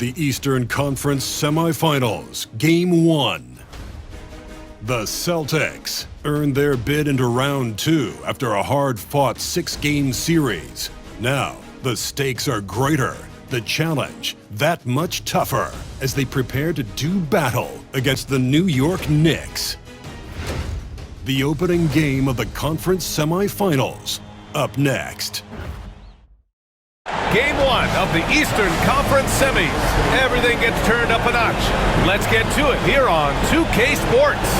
The Eastern Conference Semifinals, Game 1. The Celtics earned their bid into Round 2 after a hard-fought 6-game series. Now, the stakes are greater, the challenge that much tougher as they prepare to do battle against the New York Knicks. The opening game of the conference semifinals, up next. Game 1 of the Eastern Conference Semis. Everything gets turned up a notch. Let's get to it here on 2K Sports.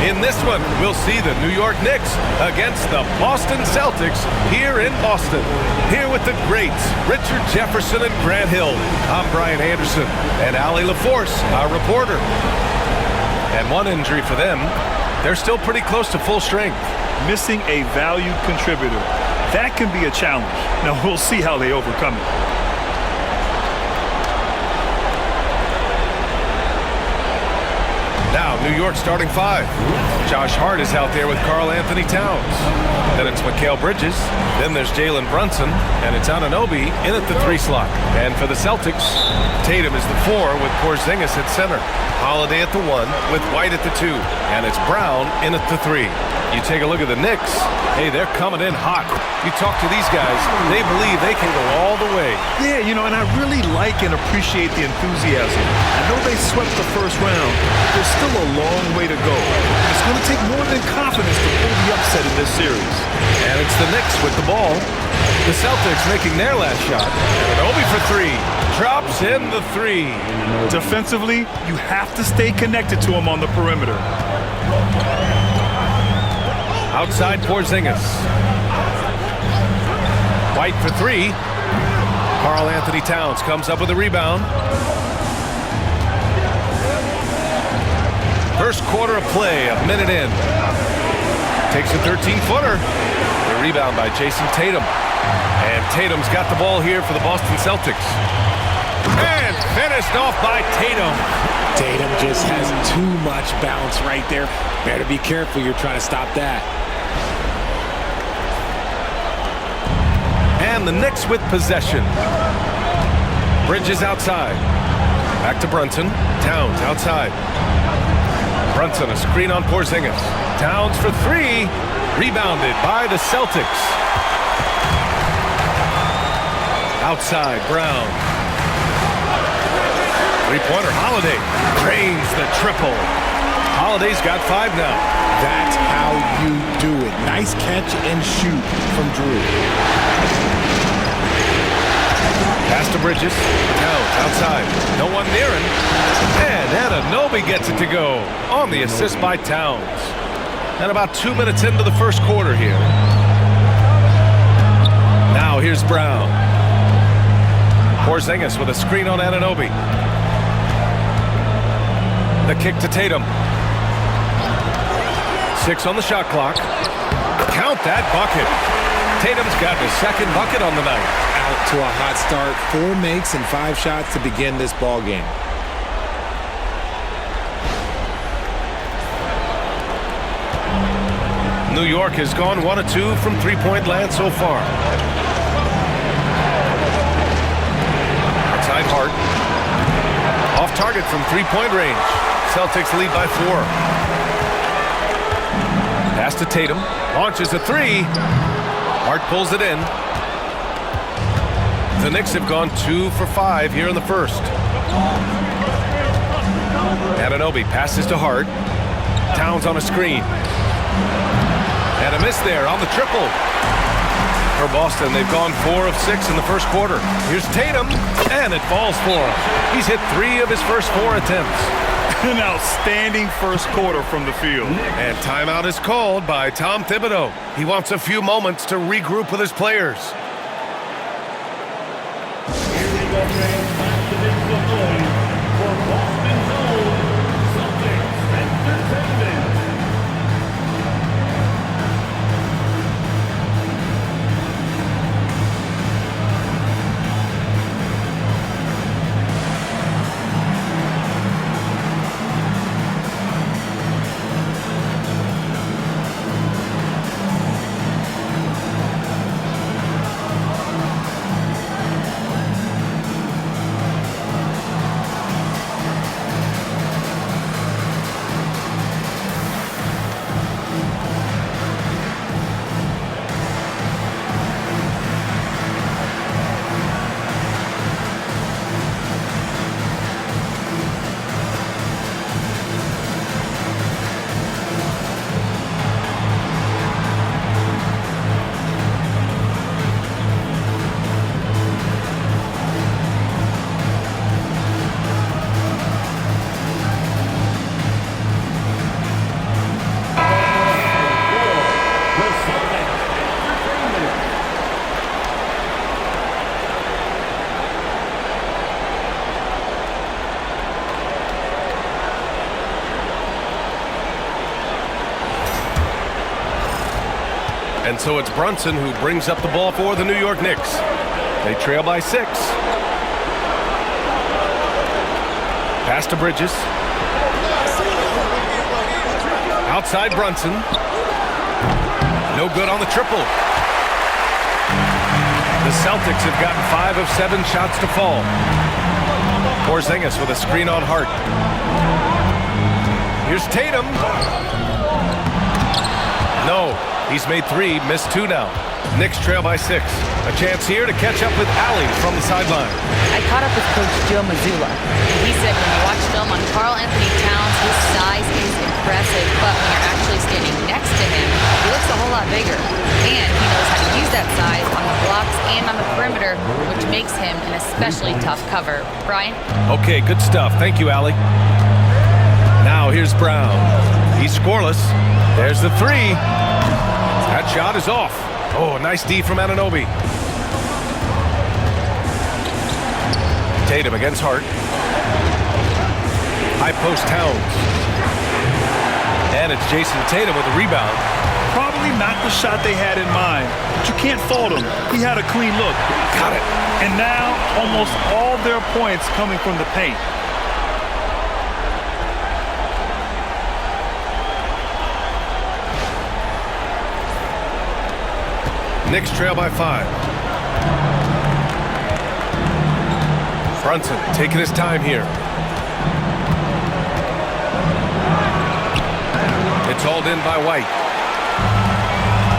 In this one, we'll see the New York Knicks against the Boston Celtics here in Boston. Here with the greats, Richard Jefferson and Grant Hill. I'm Brian Anderson, and Allie LaForce, our reporter. And one injury for them, they're still pretty close to full strength. Missing a valued contributor. That can be a challenge. Now we'll see how they overcome it. Now, New York starting 5. Josh Hart is out there with Karl Anthony Towns. Then it's Mikal Bridges. Then there's Jalen Brunson. And it's Anunoby in at the 3 slot. And for the Celtics, Tatum is the 4 with Porzingis at center. Holiday at the 1 with White at the 2. And it's Brown in at the 3. You take a look at the Knicks. Hey, they're coming in hot. You talk to these guys, they believe they can go all the way. Yeah, and I really like and appreciate the enthusiasm. I know they swept the first round. There's still a long way to go. It's going to take more than confidence to pull the upset in this series. And it's the Knicks with the ball. The Celtics making their last shot. Anunoby for 3. Drops in the 3. Defensively, you have to stay connected to him on the perimeter. Outside Porzingis. White for 3. Karl Anthony Towns comes up with a rebound. First quarter of play, a minute in. Takes a 13-footer. The rebound by Jason Tatum. And Tatum's got the ball here for the Boston Celtics. And finished off by Tatum. Tatum just has too much bounce right there. Better be careful, you're trying to stop that. And the Knicks with possession. Bridges outside. Back to Brunson. Towns outside. Brunson, a screen on Porzingis. Towns for 3. Rebounded by the Celtics. Outside, Brown. Three-pointer, Holiday. Drains the triple. Holiday's got 5 now. That's how you do it. Nice catch and shoot from Drew. Pass to Bridges. Towns outside. No one near him. And Anunoby gets it to go on the assist by Towns. And about 2 minutes into the first quarter here. Now here's Brown. Porzingis with a screen on Anunoby. The kick to Tatum. 6 on the shot clock. Count that bucket. Tatum's got his second bucket on the night. Out to a hot start. 4 makes and 5 shots to begin this ball game. New York has gone 1 of 2 from three-point land so far. Outside Hart. Off target from three-point range. Celtics lead by 4. Pass to Tatum. Launches a 3. Hart pulls it in. The Knicks have gone 2 for 5 here in the first. Anunoby passes to Hart. Towns on a screen. And a miss there on the triple. For Boston, they've gone 4 of 6 in the first quarter. Here's Tatum, and it falls for him. He's hit 3 of his first 4 attempts. An outstanding first quarter from the field. And timeout is called by Tom Thibodeau. He wants a few moments to regroup with his players. And so it's Brunson who brings up the ball for the New York Knicks. They trail by 6. Pass to Bridges. Outside Brunson. No good on the triple. The Celtics have gotten 5 of 7 shots to fall. Porzingis with a screen on Hart. Here's Tatum. No, he's made 3, missed 2 now. Knicks trail by 6. A chance here to catch up with Allie from the sideline. I caught up with Coach Joe Mazzulla. He said when you watch film on Karl Anthony Towns, his size is impressive, but when you're actually standing next to him, he looks a whole lot bigger. And he knows how to use that size on the blocks and on the perimeter, which makes him an especially tough cover. Brian? Okay, good stuff. Thank you, Allie. Now here's Brown. He's scoreless. There's the 3. That shot is off. Oh, nice D from Anunoby. Tatum against Hart. High post Towns. And it's Jason Tatum with a rebound. Probably not the shot they had in mind, but you can't fault him. He had a clean look. Got it. And now almost all their points coming from the paint. Knicks trail by 5. Brunson taking his time here. It's hauled in by White.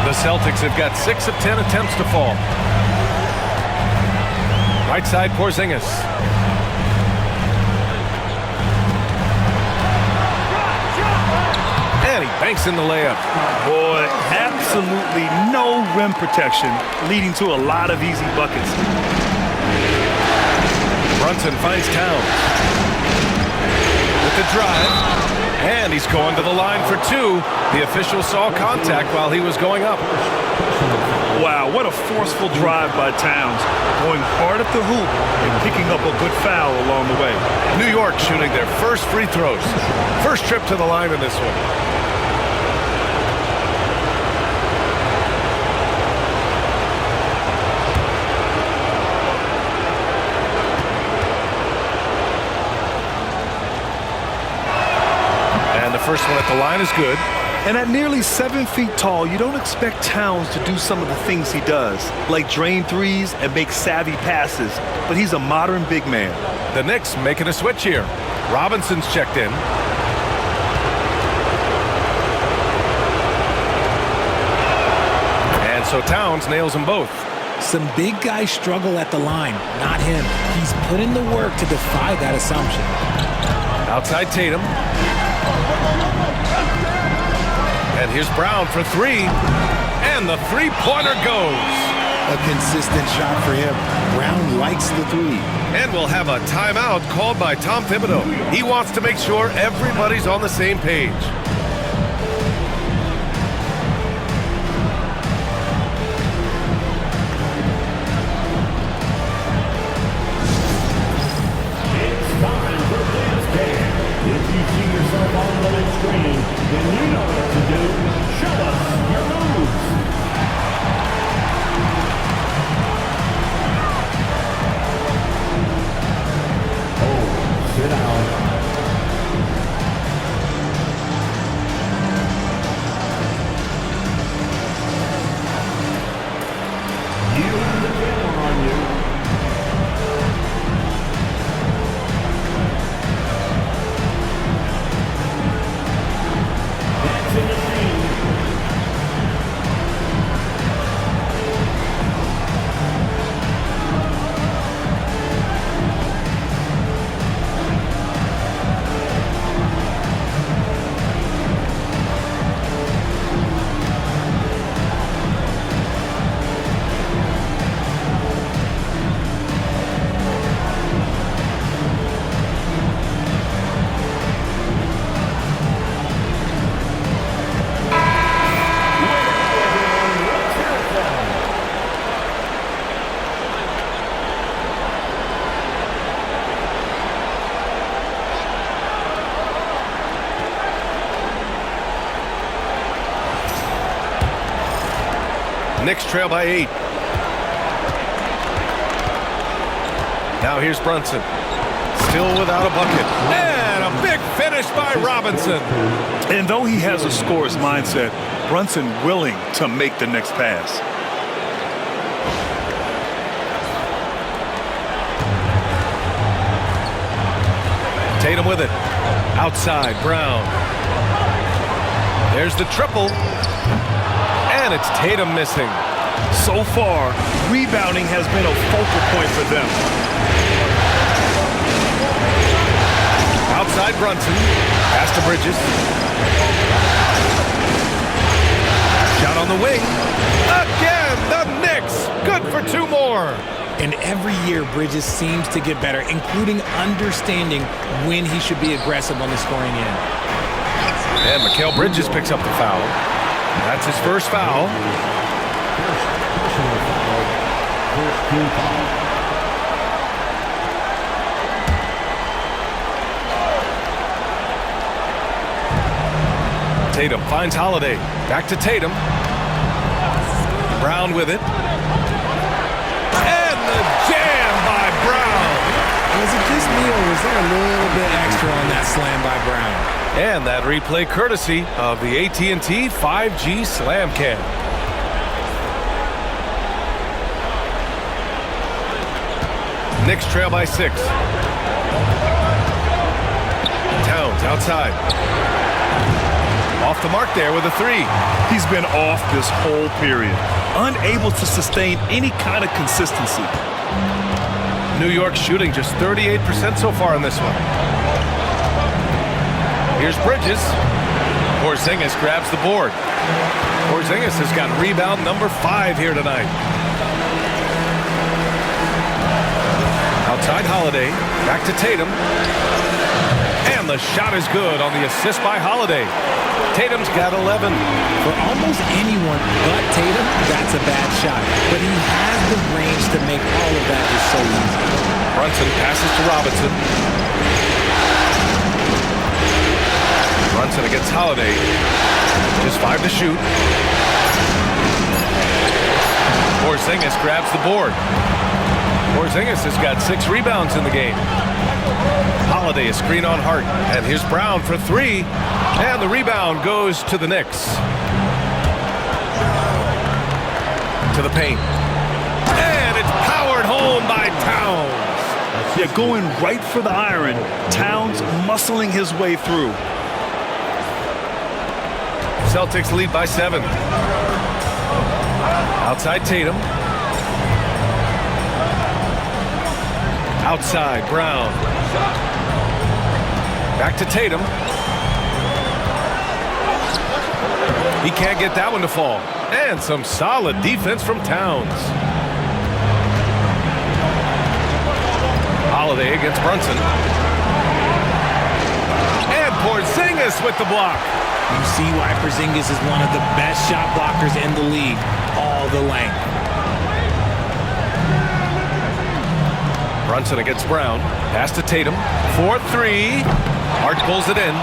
The Celtics have got 6 of 10 attempts to fall. Right side Porzingis. And he banks in the layup. Boy, absolutely no rim protection, leading to a lot of easy buckets. Brunson finds Towns. With the drive. And he's going to the line for 2. The official saw contact while he was going up. Wow, what a forceful drive by Towns. Going hard at the hoop and picking up a good foul along the way. New York shooting their first free throws. First trip to the line in this one. First one at the line is good. And at nearly 7 feet tall, you don't expect Towns to do some of the things he does, like drain threes and make savvy passes, but he's a modern big man. The Knicks making a switch here. Robinson's checked in. And so Towns nails them both. Some big guys struggle at the line, not him. He's put in the work to defy that assumption. Outside Tatum. And here's Brown for 3. And the three-pointer goes. A consistent shot for him. Brown likes the 3. And we'll have a timeout called by Tom Thibodeau. He wants to make sure everybody's on the same page. Knicks trail by 8. Now here's Brunson. Still without a bucket. And a big finish by Robinson. And though he has a scorer's mindset, Brunson willing to make the next pass. Tatum with it. Outside, Brown. There's the triple. And it's Tatum missing. So far, rebounding has been a focal point for them. Outside Brunson. Pass to Bridges. Shot on the wing. Again, the Knicks. Good for 2 more. And every year, Bridges seems to get better, including understanding when he should be aggressive on the scoring end. And Mikal Bridges picks up the foul. That's his first foul. Tatum finds Holiday. Back to Tatum. Brown with it. And the jam by Brown. Was it just me, or was there a little bit extra on that slam by Brown? And that replay courtesy of the AT&T 5G Slam Cam. Knicks trail by 6. Towns outside. Off the mark there with a 3. He's been off this whole period, unable to sustain any kind of consistency. New York shooting just 38% so far in this one. Here's Bridges. Porzingis grabs the board. Porzingis has got rebound number 5 here tonight. Outside Holiday. Back to Tatum. And the shot is good on the assist by Holiday. Tatum's got 11. For almost anyone but Tatum, that's a bad shot. But he has the range to make all of that just so easy. Brunson passes to Robinson. Brunson against Holiday. Just 5 to shoot. Porzingis grabs the board. Porzingis has got 6 rebounds in the game. Holiday a screen on Hart. And here's Brown for 3. And the rebound goes to the Knicks. To the paint. And it's powered home by Towns. Yeah, going right for the iron. Towns muscling his way through. Celtics lead by 7. Outside Tatum. Outside Brown. Back to Tatum. He can't get that one to fall. And some solid defense from Towns. Holiday against Brunson. And Porzingis with the block. You see why Porzingis is one of the best shot blockers in the league. All the length. Brunson against Brown. Pass to Tatum. 4-3. Hart pulls it in.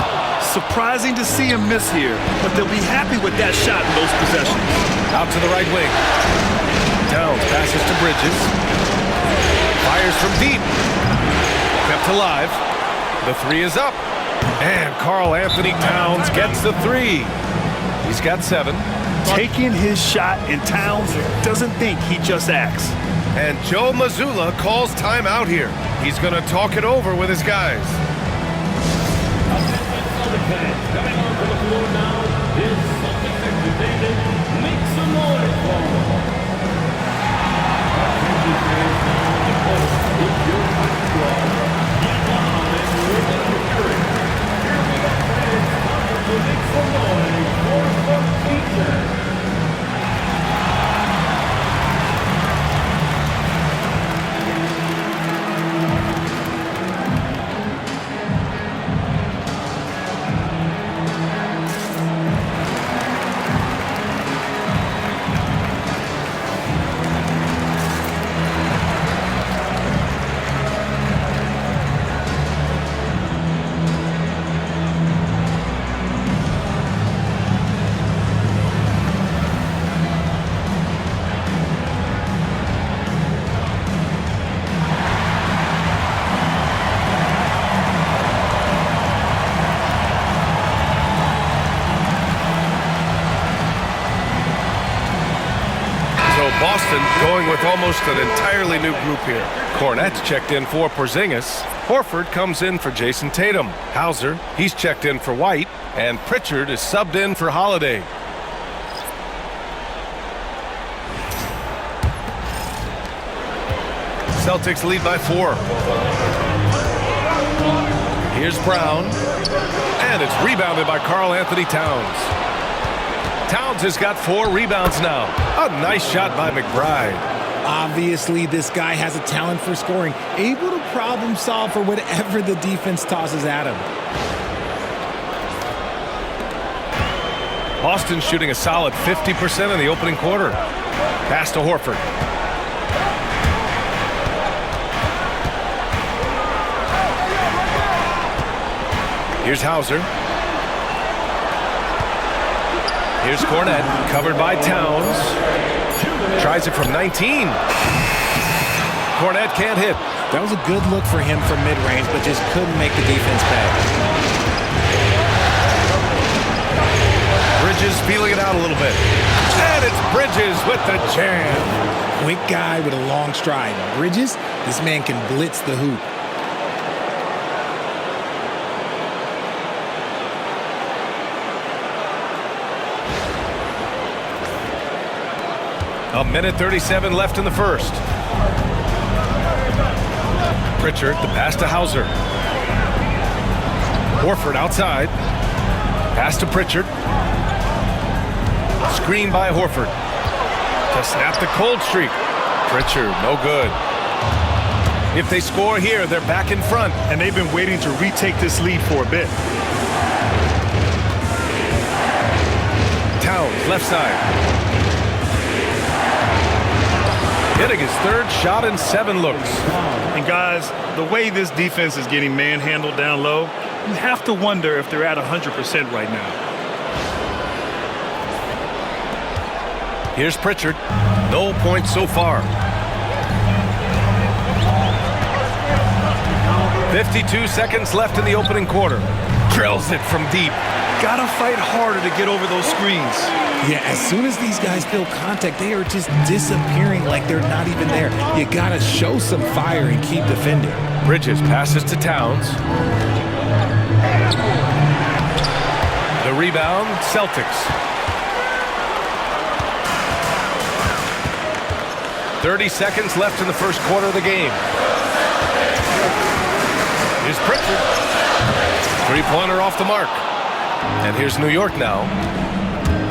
Surprising to see him miss here, but they'll be happy with that shot in those possessions. Out to the right wing. Towns passes to Bridges. Fires from deep. Kept alive. The 3 is up. And Karl Anthony Towns gets the 3. He's got 7. Taking his shot, and Towns doesn't think, he just acts. And Joe Mazzulla calls timeout here. He's going to talk it over with his guys. Coming onto the floor now is Celtics activated. Make some noise for them. The post with your squad. Get down and we're going to carry. Here we go, fans. Time to make some noise for the teacher. Boston going with almost an entirely new group here. Cornette's checked in for Porzingis. Horford comes in for Jason Tatum. Hauser, he's checked in for White. And Pritchard is subbed in for Holiday. Celtics lead by 4. Here's Brown. And it's rebounded by Karl Anthony Towns. Towns has got 4 rebounds now. A nice shot by McBride. Obviously, this guy has a talent for scoring, able to problem solve for whatever the defense tosses at him. Boston shooting a solid 50% in the opening quarter. Pass to Horford. Here's Hauser. Here's Cornette, covered by Towns. Tries it from 19. Cornette can't hit. That was a good look for him from mid-range, but just couldn't make the defense pay. Bridges feeling it out a little bit. And it's Bridges with the jam. Quick guy with a long stride. Bridges, this man can blitz the hoop. A minute 37 left in the first. Pritchard, the pass to Hauser. Horford outside. Pass to Pritchard. Screen by Horford. To snap the cold streak. Pritchard, no good. If they score here, they're back in front. And they've been waiting to retake this lead for a bit. Towns, left side. Hitting his third shot in 7 looks. And guys, the way this defense is getting manhandled down low, you have to wonder if they're at 100% right now. Here's Pritchard. No points so far. 52 seconds left in the opening quarter. Drills it from deep. Gotta fight harder to get over those screens. Yeah, as soon as these guys feel contact, they are just disappearing like they're not even there. You gotta show some fire and keep defending. Bridges passes to Towns. The rebound, Celtics. 30 seconds left in the first quarter of the game. Here's Pritchard. 3-pointer off the mark. And here's New York now.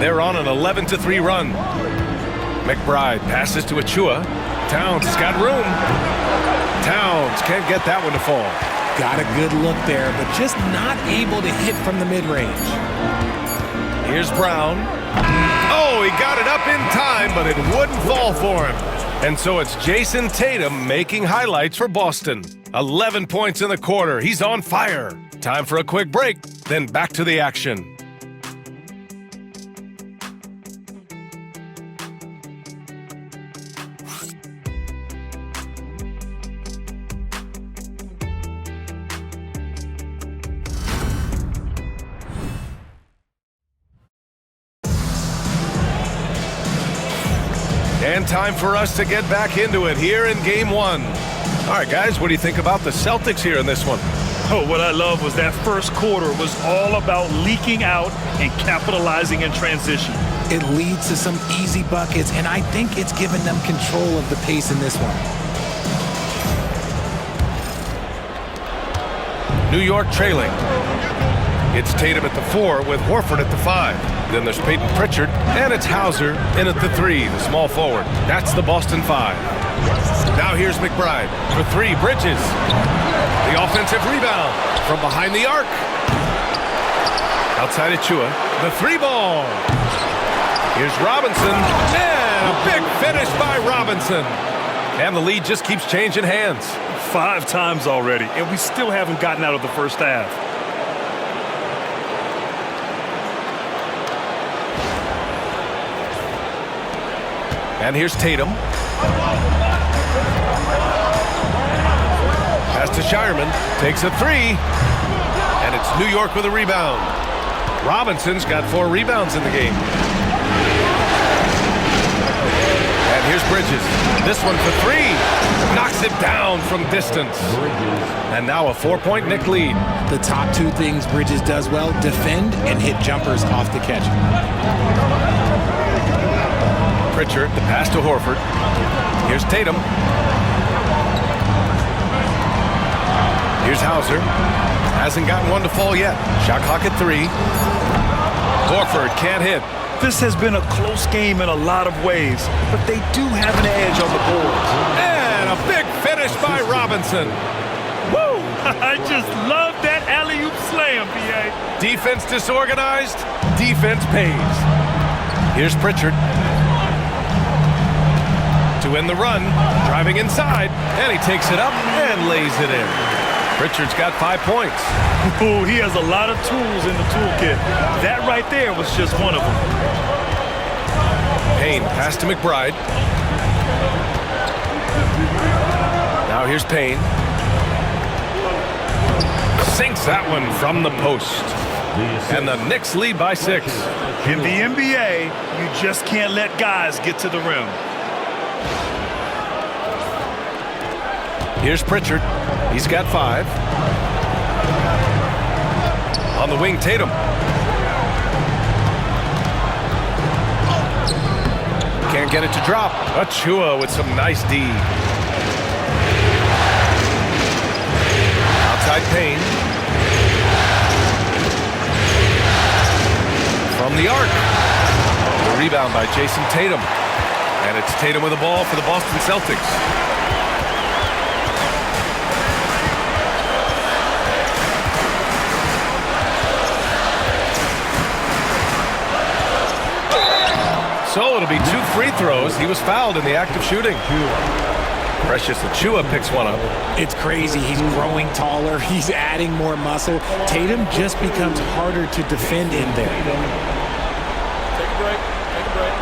They're on an 11-3 run. McBride passes to Achua. Towns has got room. Towns can't get that one to fall. Got a good look there, but just not able to hit from the mid-range. Here's Brown. Oh, he got it up in time, but it wouldn't fall for him. And so it's Jason Tatum making highlights for Boston. 11 points in the quarter. He's on fire. Time for a quick break, then back to the action. And time for us to get back into it here in Game 1. All right, guys, what do you think about the Celtics here in this one? Oh, what I love was that first quarter was all about leaking out and capitalizing in transition. It leads to some easy buckets, and I think it's given them control of the pace in this one. New York trailing. It's Tatum at the 4 with Horford at the 5. Then there's Peyton Pritchard, and it's Hauser in at the 3, the small forward. That's the Boston 5. Now here's McBride for 3, Bridges. The offensive rebound from behind the arc. Outside Achua, the 3-ball. Here's Robinson, and a big finish by Robinson. And the lead just keeps changing hands. 5 times already, and we still haven't gotten out of the first half. And here's Tatum. Pass to Shireman. Takes a 3. And it's New York with a rebound. Robinson's got 4 rebounds in the game. And here's Here's Bridges. This one for three. Knocks it down from distance. And now a 4-point Knick lead. The top two things Bridges does well, defend and hit jumpers off the catch. Pritchard, the pass to Horford. Here's Tatum. Here's Hauser. Hasn't gotten one to fall yet. Shot clock at 3. Horford can't hit. This has been a close game in a lot of ways, but they do have an edge on the boards. And a big finish by Robinson. Woo! I just love that alley-oop slam, B.A. Defense disorganized, defense pays. Here's Pritchard. To end the run, driving inside, and he takes it up and lays it in. Pritchard's got 5 points. Ooh, he has a lot of tools in the toolkit. That right there was just one of them. Payne, pass to McBride. Now here's Payne. Sinks that one from the post. And the Knicks lead by 6. In the NBA, you just can't let guys get to the rim. Here's Pritchard. He's got 5. On the wing, Tatum. Can't get it to drop. Achua with some nice D. Outside Payne. From the arc. The rebound by Jason Tatum. And it's Tatum with the ball for the Boston Celtics. So it'll be 2 free throws. He was fouled in the act of shooting. Precious Achua picks one up. It's crazy. He's growing taller. He's adding more muscle. Tatum just becomes harder to defend in there. Take a break. Take a break.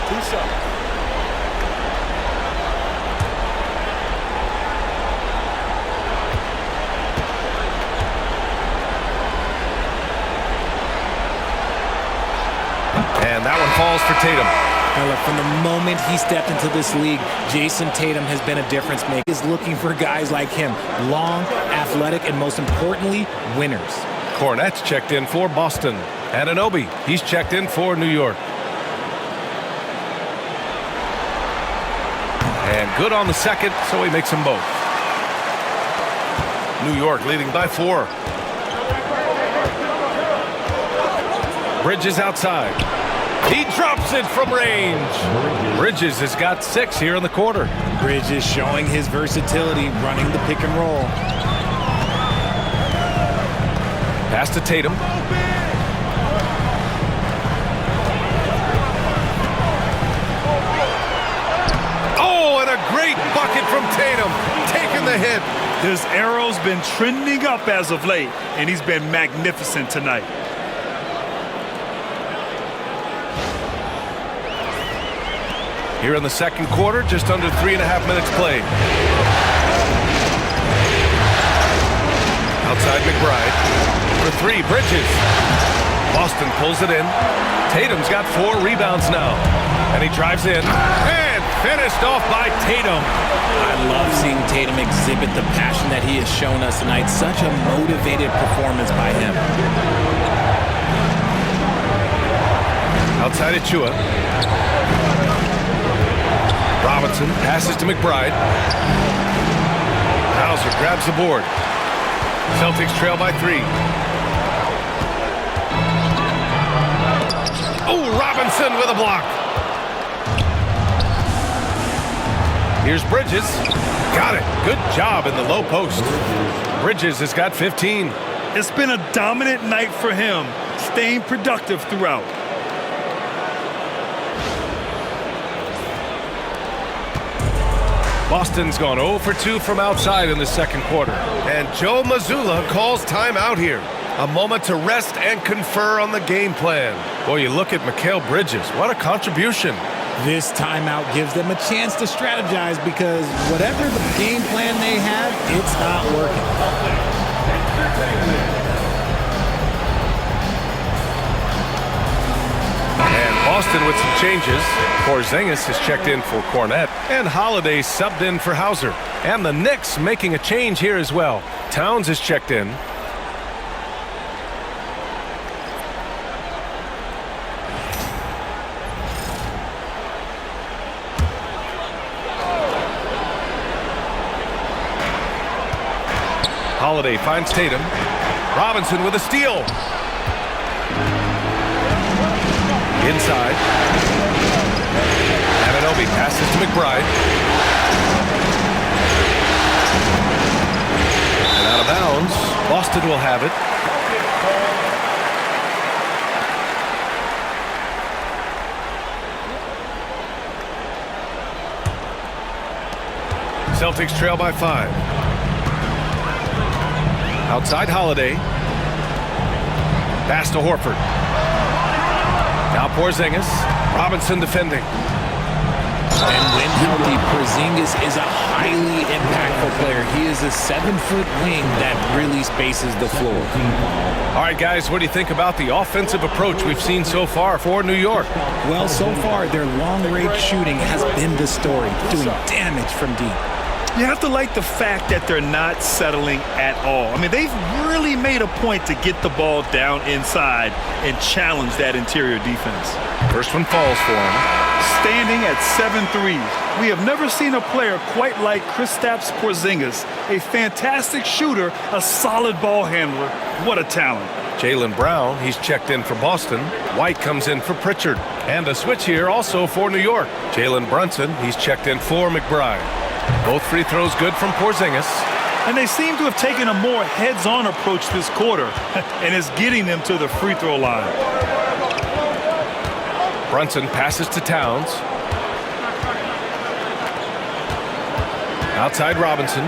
2 shots. And that one falls for Tatum. Now look, from the moment he stepped into this league, Jason Tatum has been a difference maker. He's looking for guys like him, long, athletic, and most importantly, winners. Cornette's checked in for Boston. Anunoby, he's checked in for New York. And good on the second, so he makes them both. New York leading by 4. Bridges outside. He drops it from range. Bridges has got 6 here in the quarter. Bridges showing his versatility, running the pick and roll. Pass to Tatum. Oh, and a great bucket from Tatum. Taking the hit. His arrow's been trending up as of late, and he's been magnificent tonight. Here in the second quarter, just under 3.5 minutes played. Outside McBride. For 3, Bridges. Boston pulls it in. Tatum's got 4 rebounds now. And he drives in. And finished off by Tatum. I love seeing Tatum exhibit the passion that he has shown us tonight. Such a motivated performance by him. Outside Achua. Robinson passes to McBride. Hauser grabs the board. Celtics trail by 3. Oh, Robinson with a block. Here's Bridges. Got it. Good job in the low post. Bridges has got 15. It's been a dominant night for him, staying productive throughout. Boston's gone 0 for 2 from outside in the second quarter. And Joe Mazzulla calls timeout here. A moment to rest and confer on the game plan. Boy, you look at Mikal Bridges. What a contribution. This timeout gives them a chance to strategize because whatever the game plan they have, it's not working. And Boston with some changes. Porzingis has checked in for Cornette, and Holiday subbed in for Hauser. And the Knicks making a change here as well. Towns is checked in. Holiday finds Tatum. Robinson with a steal. Inside. Anunoby passes to McBride. And out of bounds. Boston will have it. Celtics trail by 5. Outside Holiday. Pass to Horford. Now Porzingis. Robinson defending. And when healthy, Porzingis is a highly impactful player. He is a 7-foot wing that really spaces the floor. All right, guys, what do you think about the offensive approach we've seen so far for New York? Well, so far, their long-range shooting has been the story, doing damage from deep. You have to like the fact that they're not settling at all. I mean, they've really made a point to get the ball down inside and challenge that interior defense. First one falls for him. Standing at 7 threes. We have never seen a player quite like Kristaps Porzingis, a fantastic shooter, a solid ball handler. What a talent. Jaylen Brown, he's checked in for Boston. White comes in for Pritchard. And a switch here also for New York. Jalen Brunson, he's checked in for McBride. Both free throws good from Porzingis. And they seem to have taken a more heads-on approach this quarter, and it's getting them to the free throw line. Brunson passes to Towns. Outside Robinson.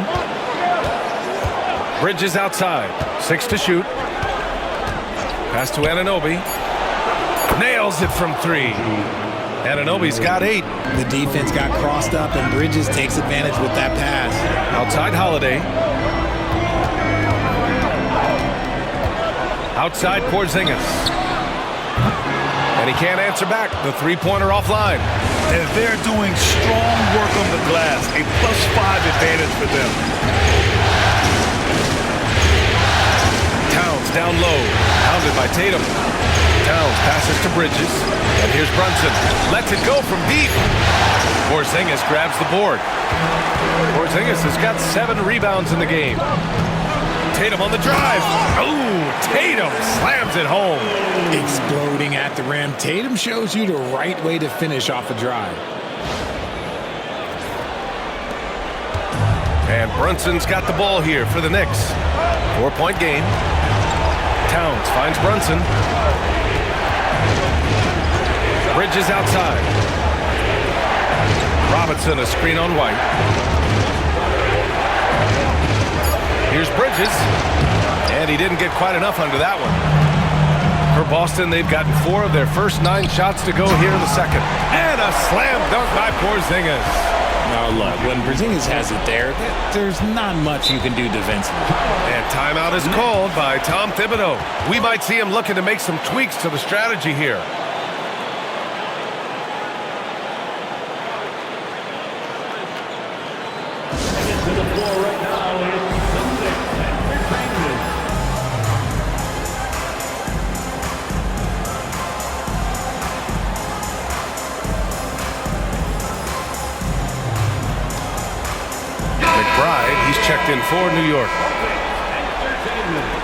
Bridges outside. 6 to shoot. Pass to Anunoby. Nails it from 3. Anunoby's got 8. The defense got crossed up, and Bridges takes advantage with that pass. Outside Holiday. Outside Porzingis. And he can't answer back. The three-pointer offline. And they're doing strong work on the glass. A +5 advantage for them. Towns down low. Pounded by Tatum. Towns passes to Bridges. And here's Brunson. Lets it go from deep. Porzingis grabs the board. Porzingis has got 7 rebounds in the game. Tatum on the drive. Oh, Tatum slams it home. Exploding at the rim. Tatum shows you the right way to finish off a drive. And Brunson's got the ball here for the Knicks. 4-point game. Towns finds Brunson. Bridges outside. Robinson a screen on White. Here's Bridges. And he didn't get quite enough under that one. For Boston, they've gotten 4 of their first 9 shots to go here in the second. And a slam dunk by Porzingis. Now look, when Porzingis has it there, there's not much you can do defensively. And timeout is called by Tom Thibodeau. We might see him looking to make some tweaks to the strategy here. To the floor right now is Celtics Entertainment. McBride, he's checked in for New York. Entertainment.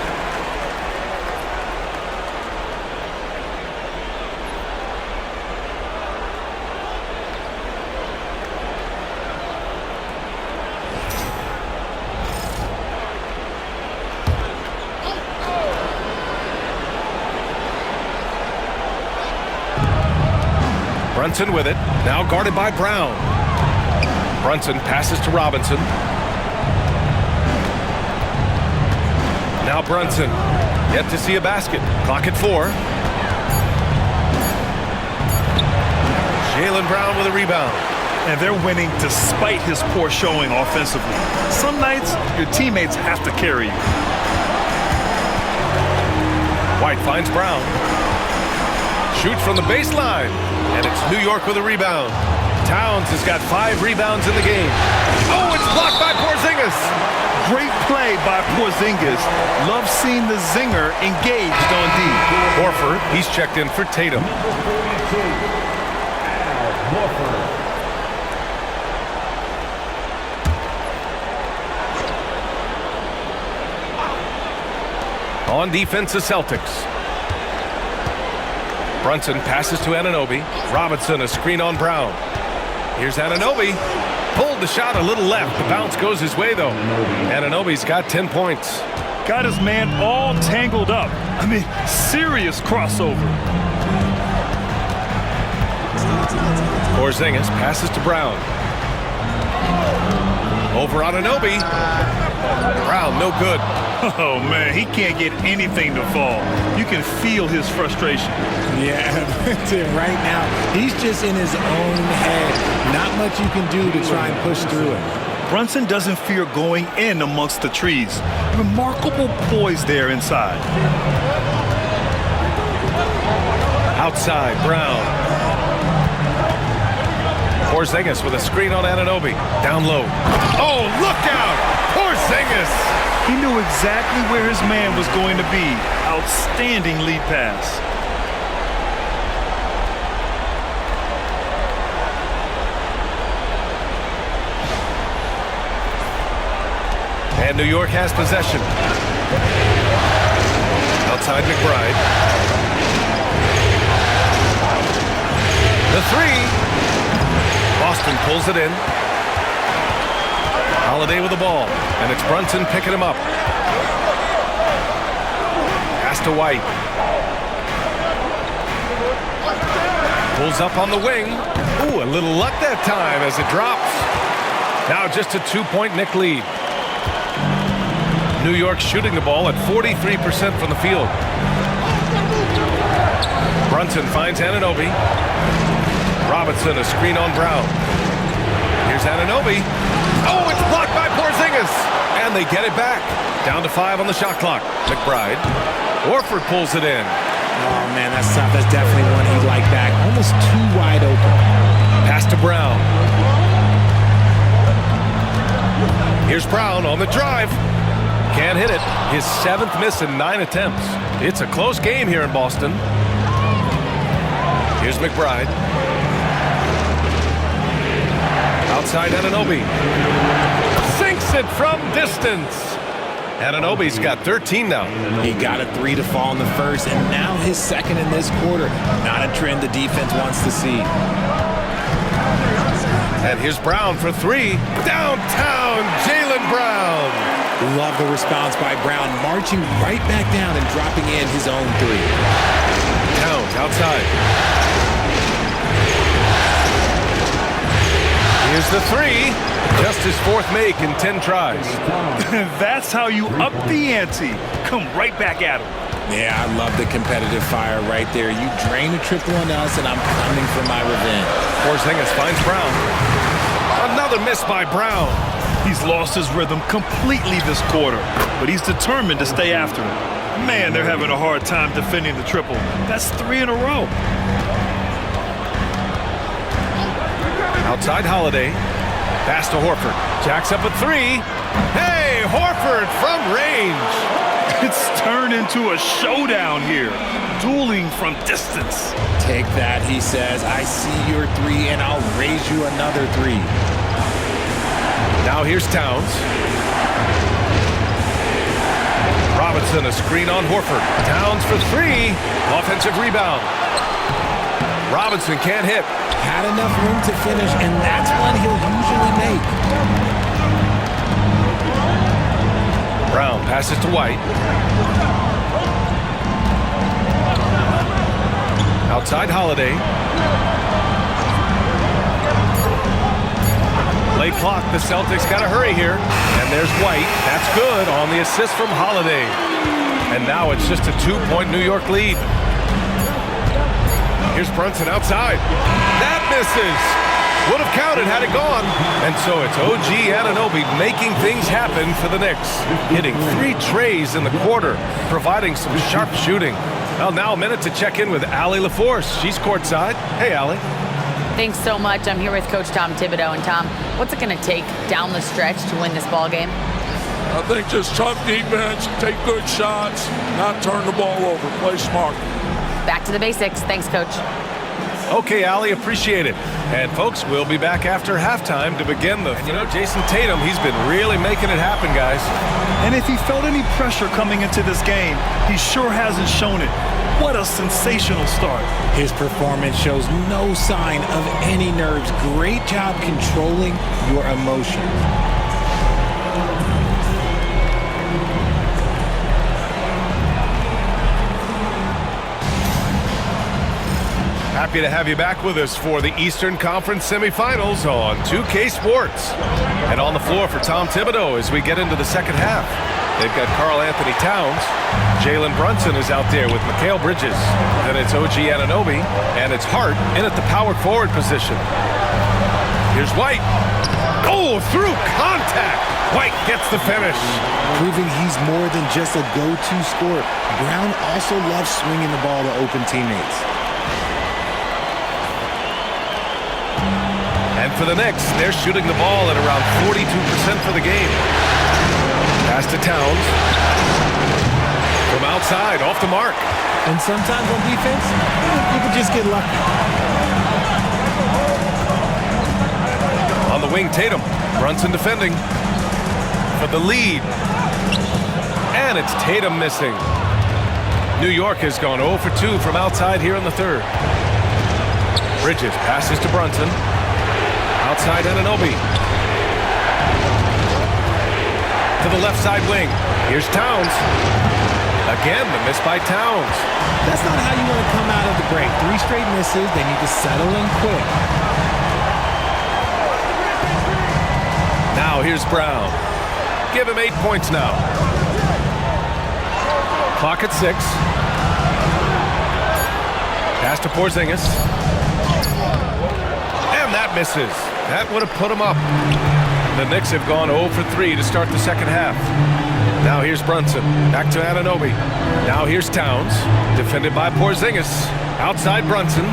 Brunson with it, now guarded by Brown. Brunson passes to Robinson. Now Brunson, yet to see a basket. Clock at 4. Jaylen Brown with a rebound. And they're winning despite his poor showing offensively. Some nights, your teammates have to carry you. White finds Brown. shoots from the baseline. And it's New York with a rebound. Towns has got 5 rebounds in the game. Oh, it's blocked by Porzingis. Great play by Porzingis. Love seeing the zinger engaged on D. Horford, he's checked in for Tatum. On defense, the Celtics. Brunson passes to Anunoby. Robinson, a screen on Brown. Here's Anunoby. Pulled the shot a little left. The bounce goes his way, though. Anunoby's got 10 points. Got his man all tangled up. I mean, serious crossover. Porzingis passes to Brown. Over Anunoby. Brown, no good. Oh, man, he can't get anything to fall. You can feel his frustration. Yeah, right now, he's just in his own head. Not much you can do to try and push through it. Brunson doesn't fear going in amongst the trees. Remarkable poise there inside. Outside, Brown. Porzingis with a screen on Anunoby. Down low. Oh, look out! Porzingis! He knew exactly where his man was going to be. Outstanding lead pass. And New York has possession. Outside McBride. The 3. Boston pulls it in. Holiday with the ball. And it's Brunson picking him up. Pass to White. Pulls up on the wing. Ooh, a little luck that time as it drops. Now just a 2-point Knick lead. New York shooting the ball at 43% from the field. Brunson finds Anunoby. Robinson, a screen on Brown. Here's Anunoby. Oh, it's blocked by Porzingis. And they get it back. Down to 5 on the shot clock. McBride. Horford pulls it in. Oh, man, that's tough. That's definitely one he'd like back. Almost too wide open. Pass to Brown. Here's Brown on the drive. Can't hit it. His 7th miss in 9 attempts. It's a close game here in Boston. Here's McBride. Outside Anunoby. Sinks it from distance. Anunoby's got 13 now. He got a 3 to fall in the first, and now his 2nd in this quarter. Not a trend the defense wants to see. And here's Brown for 3. Downtown, Jaylen Brown. Love the response by Brown, marching right back down and dropping in his own 3. Towns outside. Here's the 3. Just his 4th make in 10 tries. That's how you up the ante. Come right back at him. Yeah, I love the competitive fire right there. You drain a triple on us, and I'm coming for my revenge. Porzingis finds Brown. Another miss by Brown. He's lost his rhythm completely this quarter, but he's determined to stay after it. Man, they're having a hard time defending the triple. That's 3 in a row. Outside Holiday. Pass to Horford. Jacks up a 3. Hey, Horford from range. It's turned into a showdown here. Dueling from distance. Take that, he says. I see your 3, and I'll raise you another 3. Now here's Towns. Robinson, a screen on Horford. Towns for 3. Offensive rebound. Robinson can't hit. Had enough room to finish, and that's one he'll usually make. Brown passes to White. Outside Holiday. Late clock, the Celtics got to hurry here. And there's White. That's good on the assist from Holiday. And now it's just a 2-point New York lead. Here's Brunson outside. That misses. Would have counted had it gone. And so it's OG Anunoby making things happen for the Knicks. Hitting 3 trays in the quarter, providing some sharp shooting. Well, now a minute to check in with Allie LaForce. She's courtside. Hey, Allie. Thanks so much. I'm here with Coach Tom Thibodeau. And Tom, what's it going to take down the stretch to win this ball game? I think just tough defense, take good shots, not turn the ball over, play smart. Back to the basics. Thanks, Coach. Okay, Allie, appreciate it. And folks, we'll be back after halftime to begin the... And you know, Jason Tatum, he's been really making it happen, guys. And if he felt any pressure coming into this game, he sure hasn't shown it. What a sensational start. His performance shows no sign of any nerves. Great job controlling your emotions. Happy to have you back with us for the Eastern Conference semifinals on 2K Sports. And on the floor for Tom Thibodeau as we get into the second half. They've got Karl Anthony Towns. Jalen Brunson is out there with Mikal Bridges. Then it's OG Anunoby. And it's Hart in at the power forward position. Here's White. Oh, through contact. White gets the finish. Proving he's more than just a go-to scorer. Brown also loves swinging the ball to open teammates. And for the Knicks, they're shooting the ball at around 42% for the game. Pass to Towns. From outside, off the mark. And sometimes on defense, you can just get lucky. On the wing, Tatum. Brunson defending for the lead. And it's Tatum missing. New York has gone 0 for 2 from outside here in the third. Bridges passes to Brunson. Outside Anunoby. To the left side wing. Here's Towns. Again, the miss by Towns. That's not how you want to come out of the break. 3 straight misses. They need to settle in quick. Now here's Brown. Give him 8 points now. Clock at 6. Pass to Porzingis. And that misses. That would have put him up. The Knicks have gone 0 for 3 to start the second half. Now here's Brunson. Back to Anunoby. Now here's Towns. Defended by Porzingis. Outside Brunson.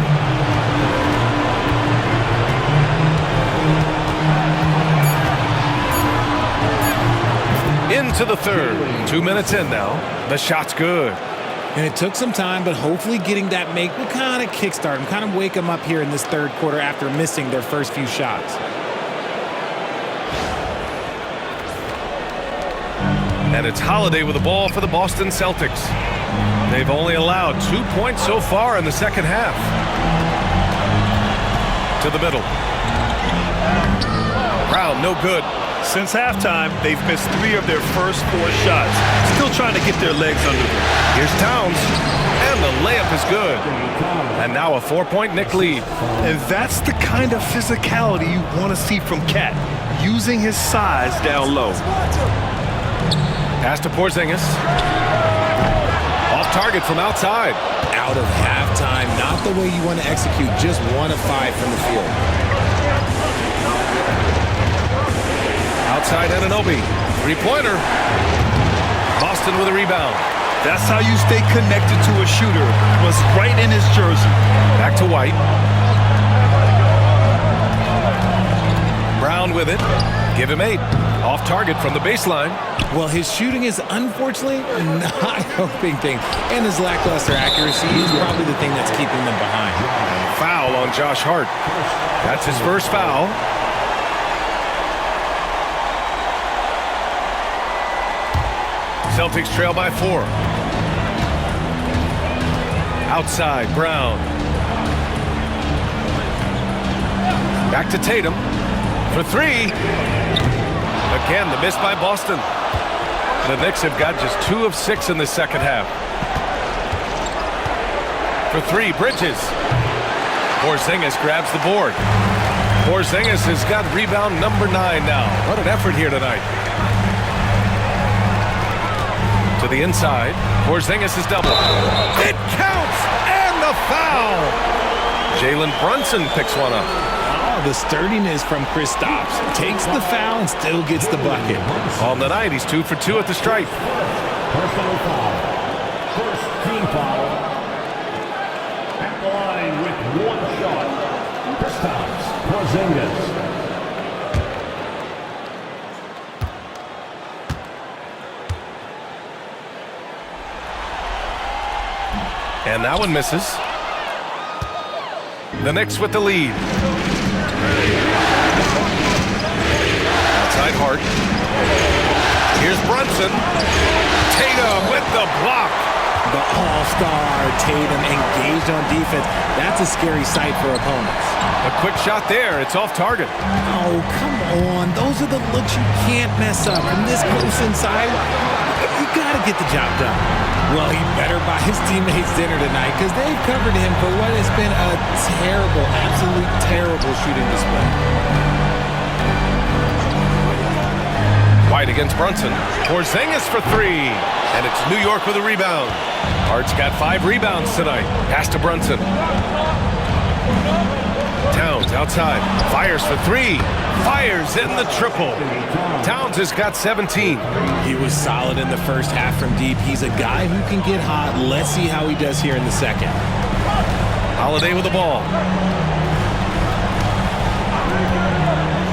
Into the third. 2 minutes in now. The shot's good. And it took some time, but hopefully getting that make will kind of kickstart them, kind of wake them up here in this third quarter after missing their first few shots. And it's Holiday with the ball for the Boston Celtics. They've only allowed 2 points so far in the second half. To the middle. Brown, no good. Since halftime, they've missed 3 of their first 4 shots. Still trying to get their legs under them. Here's Towns. And the layup is good. And now a 4-point Knick lead. And that's the kind of physicality you want to see from Cat, using his size down low. Pass to Porzingis. Off target from outside. Out of halftime, not the way you want to execute, just 1 of 5 from the field. Outside Anunoby. 3-pointer. Boston with a rebound. That's how you stay connected to a shooter. Was right in his jersey. Back to White. Brown with it. Give him 8. Off target from the baseline. Well, his shooting is unfortunately not helping things. And his lackluster accuracy is probably the thing that's keeping them behind. Foul on Josh Hart. That's his first foul. Celtics trail by 4. Outside, Brown. Back to Tatum for 3. Again, the miss by Boston. The Knicks have got just 2 of 6 in the second half. For 3, Bridges. Porzingis grabs the board. Porzingis has got rebound number 9 now. What an effort here tonight. To the inside. Porzingis is double. It counts! And the foul! Jalen Brunson picks one up. Oh, the sturdiness from Kristaps. Takes the foul and still gets the bucket. On the night, he's 2 for 2 at the stripe. Personal foul. First team foul the line with one shot. Kristaps Porzingis. And that one misses. The Knicks with the lead. Outside Hart. Here's Brunson. Tatum with the block. The all-star Tatum engaged on defense. That's a scary sight for opponents. A quick shot there. It's off target. Oh, come on. Those are the looks you can't mess up. From this close inside, you got to get the job done. Well, he better buy his teammates dinner tonight because they've covered him for what has been a terrible, absolutely terrible shooting display. White against Brunson. Porzingis for three. And it's New York with a rebound. Hart's got 5 rebounds tonight. Pass to Brunson. Towns outside. Fires for 3. Fires in the triple. Towns has got 17. He was solid in the first half from deep. He's a guy who can get hot. Let's see how he does here in the second. Holiday with the ball.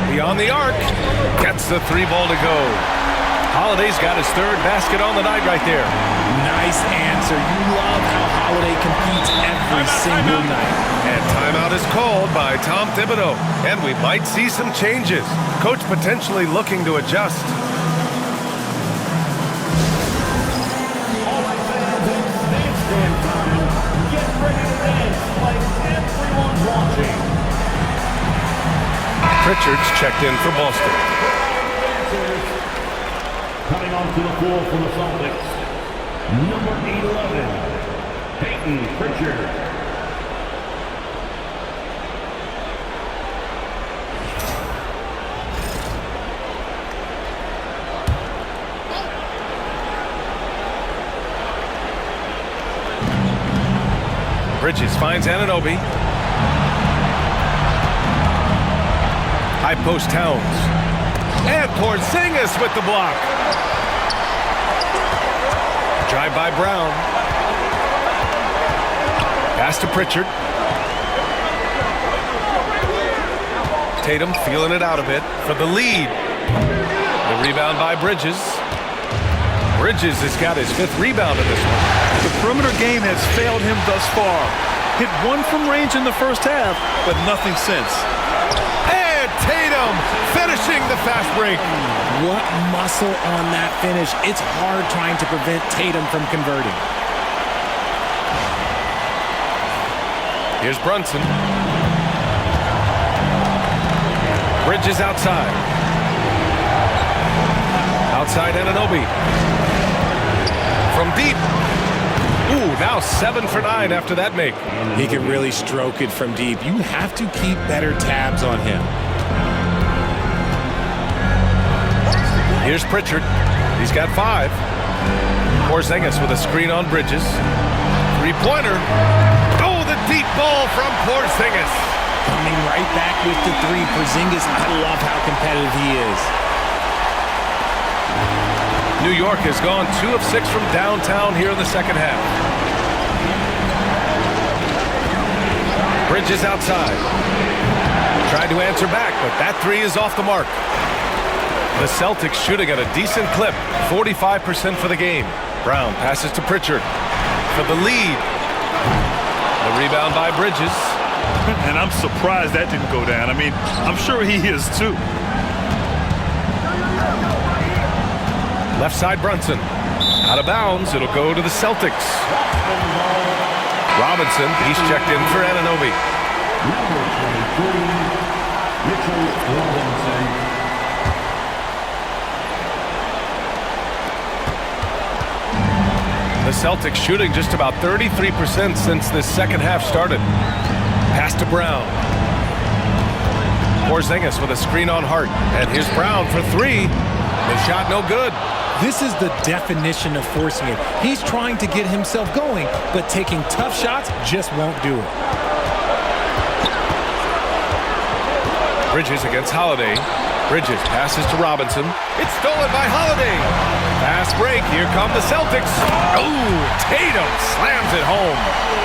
Beyond the arc. Gets the 3 ball to go. Holiday's got his 3rd basket on the night right there. Nice answer. You love how Holiday competes every single night. And timeout is called by Tom Thibodeau. And we might see some changes. Coach potentially looking to adjust. All right, fans, it's stand time. Get ready to dance like everyone's watching. Pritchard's checked in for Boston. Coming onto the floor for the Celtics, number 11, Peyton Pritchard. Bridges finds Anunoby. High post Towns. And Porzingis with the block. Drive by Brown. Pass to Pritchard. Tatum feeling it out a bit for the lead. The rebound by Bridges. Bridges has got his 5th rebound in this one. The perimeter game has failed him thus far. Hit 1 from range in the first half, but nothing since. And Tatum finishing the fast break. What muscle on that finish. It's hard trying to prevent Tatum from converting. Here's Brunson. Bridges outside. Outside Anunoby. From deep. Ooh, now 7 for 9 after that make. He can really stroke it from deep. You have to keep better tabs on him. Here's Pritchard. He's got 5. Porzingis with a screen on Bridges. 3-pointer. Oh, the deep ball from Porzingis. Coming right back with the 3. Porzingis, I love how competitive he is. New York has gone 2 of 6 from downtown here in the second half. Bridges outside. Tried to answer back, but that 3 is off the mark. The Celtics shooting at a decent clip, 45% for the game. Brown passes to Pritchard for the lead. The rebound by Bridges. And I'm surprised that didn't go down. I mean, I'm sure he is too. Left side Brunson. Out of bounds, it'll go to the Celtics. Robinson, he's checked in for Anunoby. Number 23, Mitchell Robinson. The Celtics shooting just about 33% since this second half started. Pass to Brown. Porzingis with a screen on Hart. And here's Brown for 3. The shot no good. This is the definition of forcing it. He's trying to get himself going, but taking tough shots just won't do it. Bridges against Holiday. Bridges passes to Robinson. It's stolen by Holiday. Fast break. Here come the Celtics. Ooh, Tatum slams it home.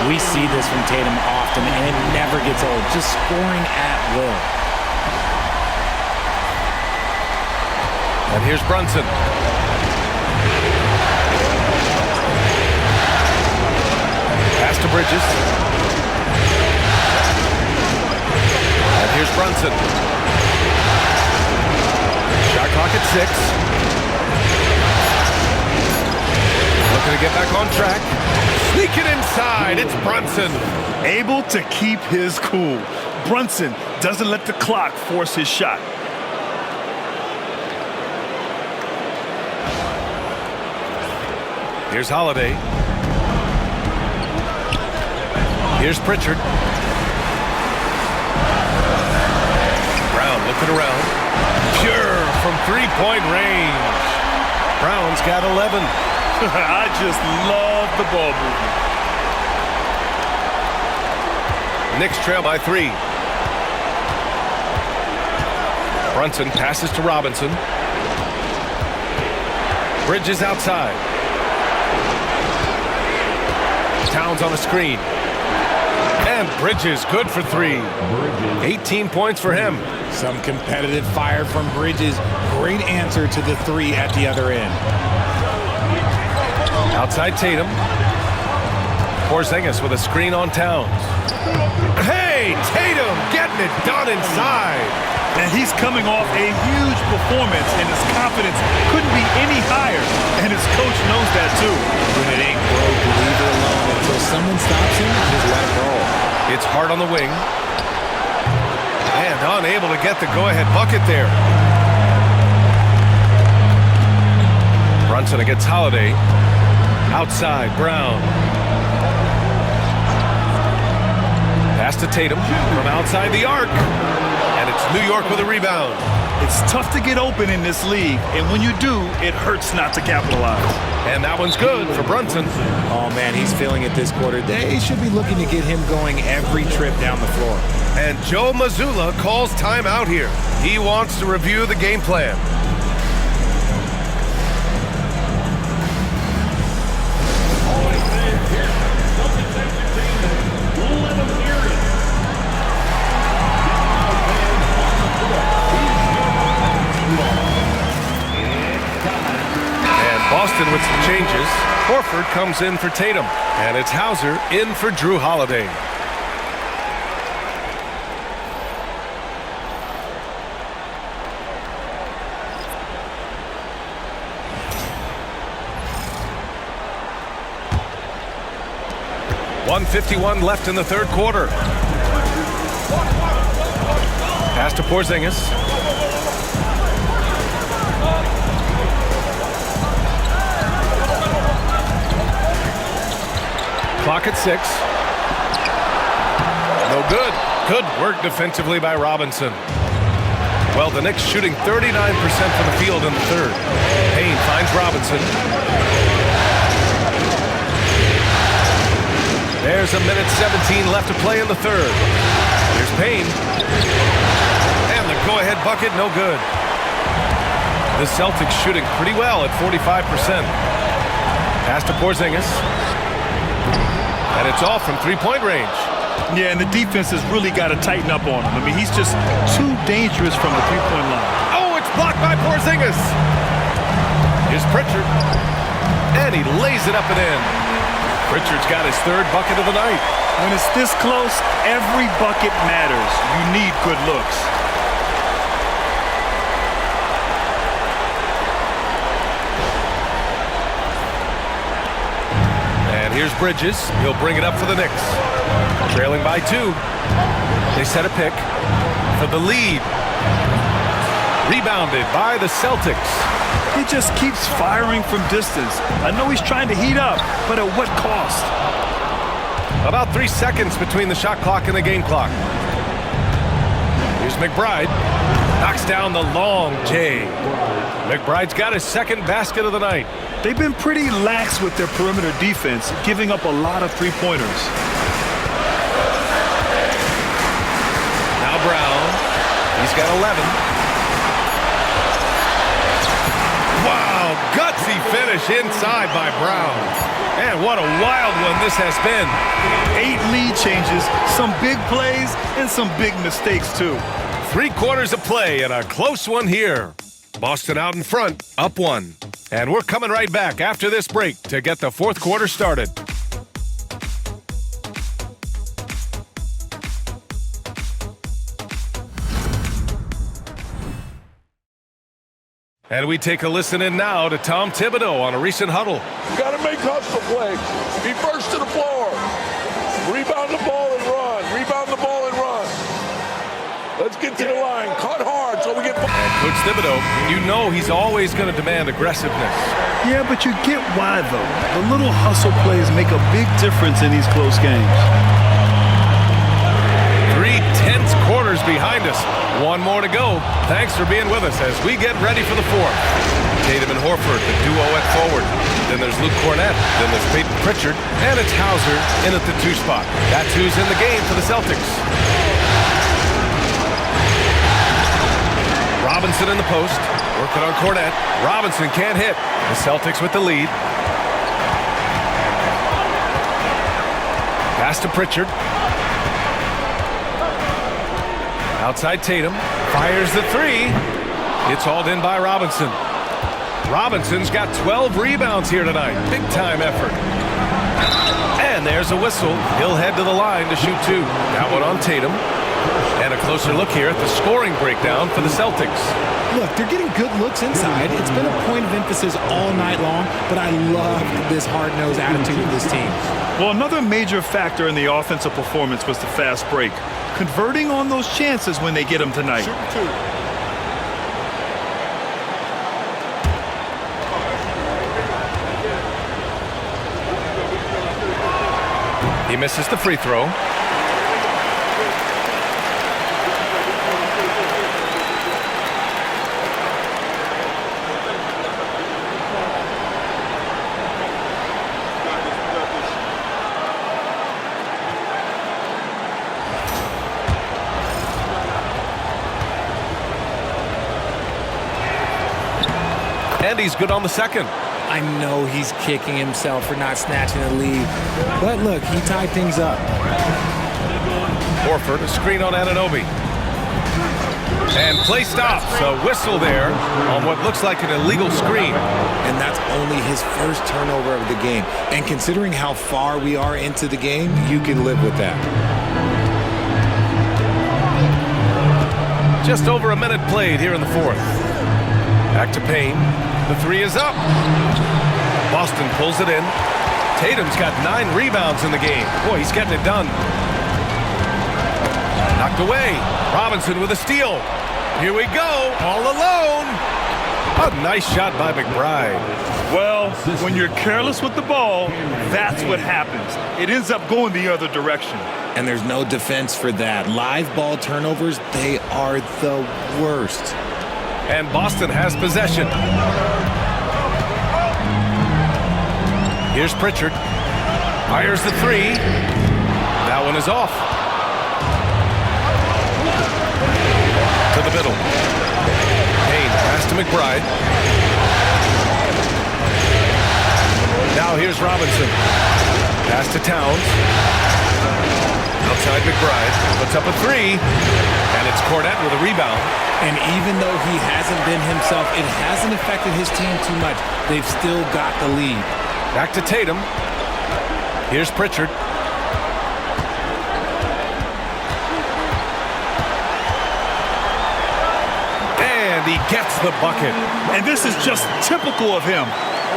We see this from Tatum often, and it never gets old. Just scoring at will. And here's Brunson. Pass to Bridges. And here's Brunson. Shot clock at 6. Looking to get back on track. Sneaking inside. It's Brunson. Able to keep his cool. Brunson doesn't let the clock force his shot. Here's Holiday. Here's Pritchard. Brown looking around. Pure from three-point range. Brown's got 11. I just love the ball movement. Knicks trail by 3. Brunson passes to Robinson. Bridges outside. Towns on a screen. And Bridges good for 3. 18 points for him. Some competitive fire from Bridges. Great answer to the 3 at the other end. Outside Tatum. Porzingis with a screen on Towns. Hey, Tatum getting it done inside. And he's coming off a huge performance, and his confidence couldn't be any higher. And his coach knows that too. When it ain't broke, leave it alone until someone stops him. Just let it roll. It's hard on the wing. And unable to get the go-ahead bucket there. Brunson against Holiday. Outside, Brown. Pass to Tatum from outside the arc. And it's New York with a rebound. It's tough to get open in this league, and when you do, it hurts not to capitalize. And that one's good for Brunson. Oh, man, he's feeling it this quarter. They should be looking to get him going every trip down the floor. And Joe Mazzulla calls timeout here. He wants to review the game plan. Boston with some changes. Horford comes in for Tatum. And it's Hauser in for Drew Holiday. .151 left in the third quarter. Pass to Porzingis. Clock at 6. No good. Good work defensively by Robinson. Well, the Knicks shooting 39% from the field in the third. Payne finds Robinson. There's a minute 17 left to play in the third. Here's Payne. And the go-ahead bucket, no good. The Celtics shooting pretty well at 45%. Pass to Porzingis. And it's off from three-point range. Yeah, and the defense has really got to tighten up on him. I mean, he's just too dangerous from the three-point line. Oh, it's blocked by Porzingis. Here's Pritchard. And he lays it up and in. Pritchard's got his third bucket of the night. When it's this close, every bucket matters. You need good looks. Here's Bridges. He'll bring it up for the Knicks. Trailing by 2. They set a pick for the lead. Rebounded by the Celtics. He just keeps firing from distance. I know he's trying to heat up, but at what cost? About 3 seconds between the shot clock and the game clock. Here's McBride. Knocks down the long J. McBride's got his second basket of the night. They've been pretty lax with their perimeter defense, giving up a lot of three-pointers. Now Brown. He's got 11. Wow, gutsy finish inside by Brown. And what a wild one this has been. 8 lead changes, some big plays, and some big mistakes, too. 3 quarters of play and a close one here. Boston out in front, up 1. And we're coming right back after this break to get the 4th quarter started. And we take a listen in now to Tom Thibodeau on a recent huddle. You got to make hustle play. Be first to the floor. Rebound the ball and run. Rebound the ball and run. Let's get to the line. Cut hard so we get... And Coach Thibodeau, you know he's always going to demand aggressiveness. Yeah, but you get why, though. The little hustle plays make a big difference in these close games. 3 tense quarters behind us. 1 more to go. Thanks for being with us as we get ready for the 4th. Tatum and Horford, the duo at forward. Then there's Luke Cornett. Then there's Peyton Pritchard. And it's Hauser in at the 2 spot. That's who's in the game for the Celtics. Robinson in the post. Working on Cornett. Robinson can't hit. The Celtics with the lead. Pass to Pritchard. Outside Tatum, fires the 3. It's hauled in by Robinson. Robinson's got 12 rebounds here tonight. Big time effort. And there's a whistle. He'll head to the line to shoot 2. That one on Tatum. And a closer look here at the scoring breakdown for the Celtics. Look, they're getting good looks inside. It's been a point of emphasis all night long, but I love this hard-nosed attitude of this team. Well, another major factor in the offensive performance was the fast break. Converting on those chances when they get them tonight. He misses the free throw. And he's good on the second. I know he's kicking himself for not snatching the lead, but look, he tied things up. Horford, a screen on Anunoby. And play stops. A whistle there on what looks like an illegal screen. And that's only his first turnover of the game. And considering how far we are into the game, you can live with that. Just over a minute played here in the 4th. Back to Payne. The 3 is up. Boston pulls it in. Tatum's got 9 rebounds in the game. Boy, he's getting it done. Knocked away. Robinson with a steal. Here we go. All alone. A nice shot by McBride. Well, when you're careless with the ball, that's what happens. It ends up going the other direction. And there's no defense for that. Live ball turnovers, they are the worst. And Boston has possession. Here's Pritchard. Fires the 3. That one is off. To the middle. Payne pass to McBride. Now here's Robinson. Pass to Towns. Outside McBride. Puts up a 3. And it's Cornett with a rebound. And even though he hasn't been himself, it hasn't affected his team too much. They've still got the lead. Back to Tatum. Here's Pritchard. And he gets the bucket. And this is just typical of him.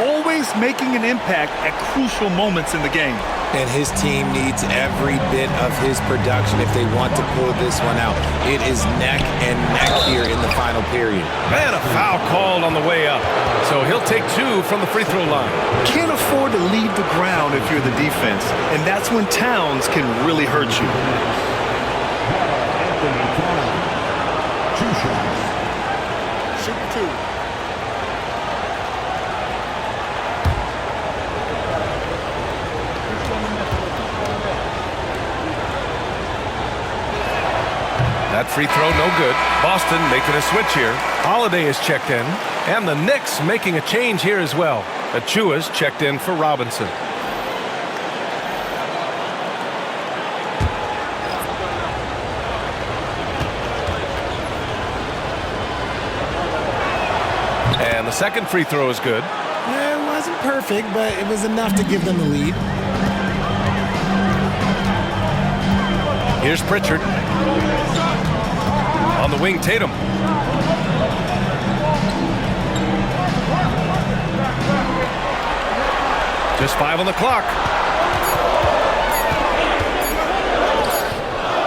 Always making an impact at crucial moments in the game. And his team needs every bit of his production if they want to pull this one out. It is neck and neck here in the final period. And a foul called on the way up. So he'll take 2 from the free throw line. Can't afford to leave the ground if you're the defense. And that's when Towns can really hurt you. Shoot 2. That free throw, no good. Boston making a switch here. Holiday is checked in. And the Knicks making a change here as well. Achua's checked in for Robinson. And the second free throw is good. Yeah, it wasn't perfect, but it was enough to give them the lead. Here's Pritchard. On the wing, Tatum. Just 5 on the clock.